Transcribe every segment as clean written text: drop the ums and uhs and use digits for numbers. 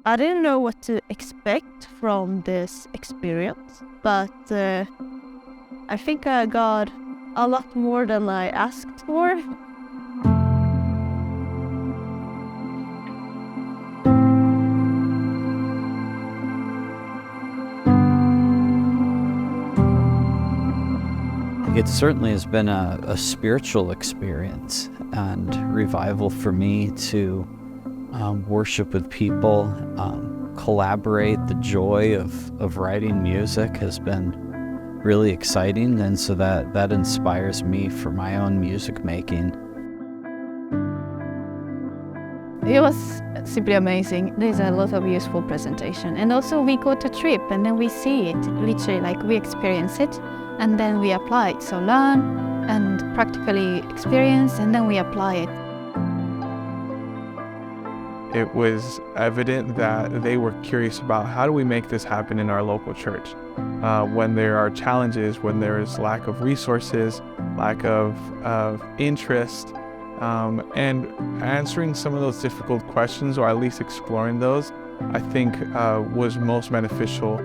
I didn't know what to expect from this experience, but I think I got a lot more than I asked for. It certainly has been a spiritual experience and revival for me to worship with people, collaborate. The joy of writing music has been really exciting, and so that inspires me for my own music making. It was simply amazing. There's a lot of useful presentation, and also we go to trip and then we see it, literally like we experience it and then we apply it. So learn and practically experience and then we apply it. It was evident that they were curious about how do we make this happen in our local church. When there are challenges, when there is lack of resources, lack of interest, and answering some of those difficult questions, or at least exploring those, I think was most beneficial.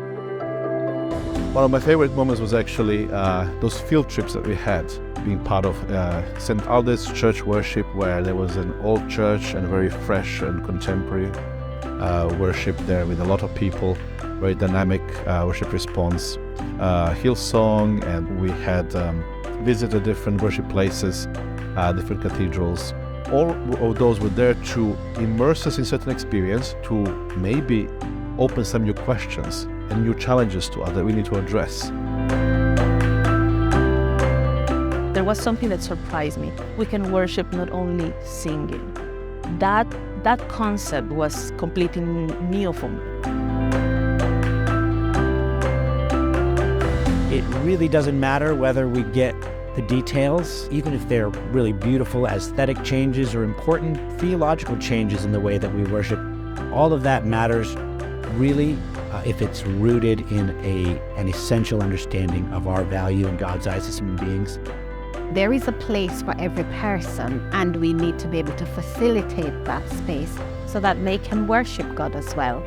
One of my favorite moments was actually those field trips that we had, being part of St. Alda's church worship, where there was an old church and very fresh and contemporary worship there with a lot of people, very dynamic worship response, Hillsong, and we had visited different worship places, different cathedrals. All of those were there to immerse us in certain experience, to maybe open some new questions and new challenges to us that we need to address. There was something that surprised me. We can worship not only singing. That concept was completely new for me. It really doesn't matter whether we get the details, even if they're really beautiful aesthetic changes or important theological changes in the way that we worship. All of that matters really if it's rooted in an essential understanding of our value in God's eyes as human beings. There is a place for every person, and we need to be able to facilitate that space so that they can worship God as well.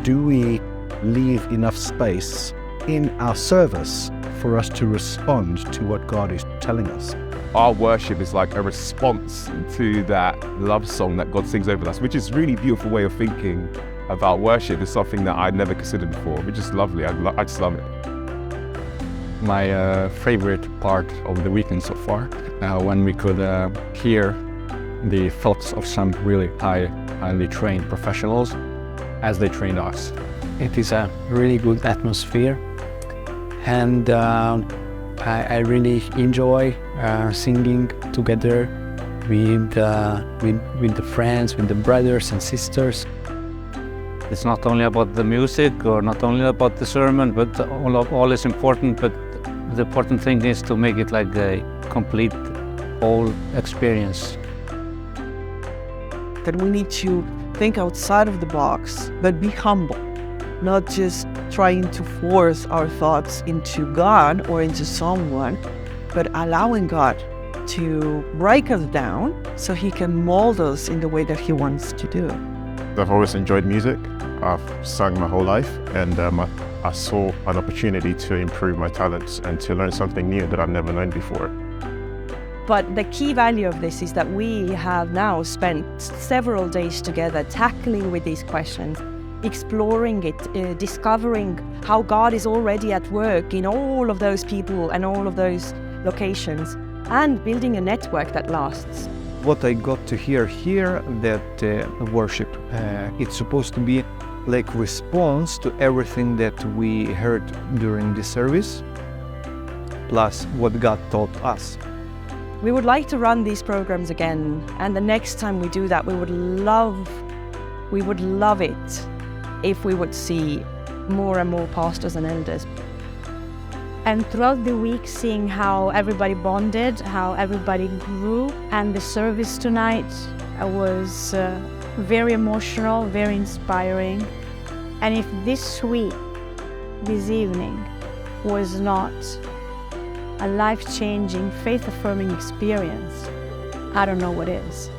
Do we leave enough space in our service for us to respond to what God is telling us? Our worship is like a response to that love song that God sings over us, which is a really beautiful way of thinking about worship. It's something that I'd never considered before, which is lovely. I just love it. My favorite part of the weekend so far, when we could hear the thoughts of some really highly trained professionals as they trained us. It is a really good atmosphere, and I really enjoy singing together with the friends, with the brothers and sisters. It's not only about the music or not only about the sermon, but all is important. But the important thing is to make it like a complete whole experience. That we need to think outside of the box, but be humble, not just trying to force our thoughts into God or into someone, but allowing God to break us down so He can mold us in the way that He wants to do. I've always enjoyed music. I've sung my whole life, and I saw an opportunity to improve my talents and to learn something new that I've never known before. But the key value of this is that we have now spent several days together tackling with these questions, exploring it, discovering how God is already at work in all of those people and all of those locations, and building a network that lasts. What I got to hear here, that worship, it's supposed to be like response to everything that we heard during the service, plus what God taught us. We would like to run these programs again, and the next time we do that, we would love it if we would see more and more pastors and elders. And throughout the week, seeing how everybody bonded, how everybody grew, and the service tonight was very emotional, very inspiring. And if this week, this evening, was not a life-changing, faith-affirming experience, I don't know what is.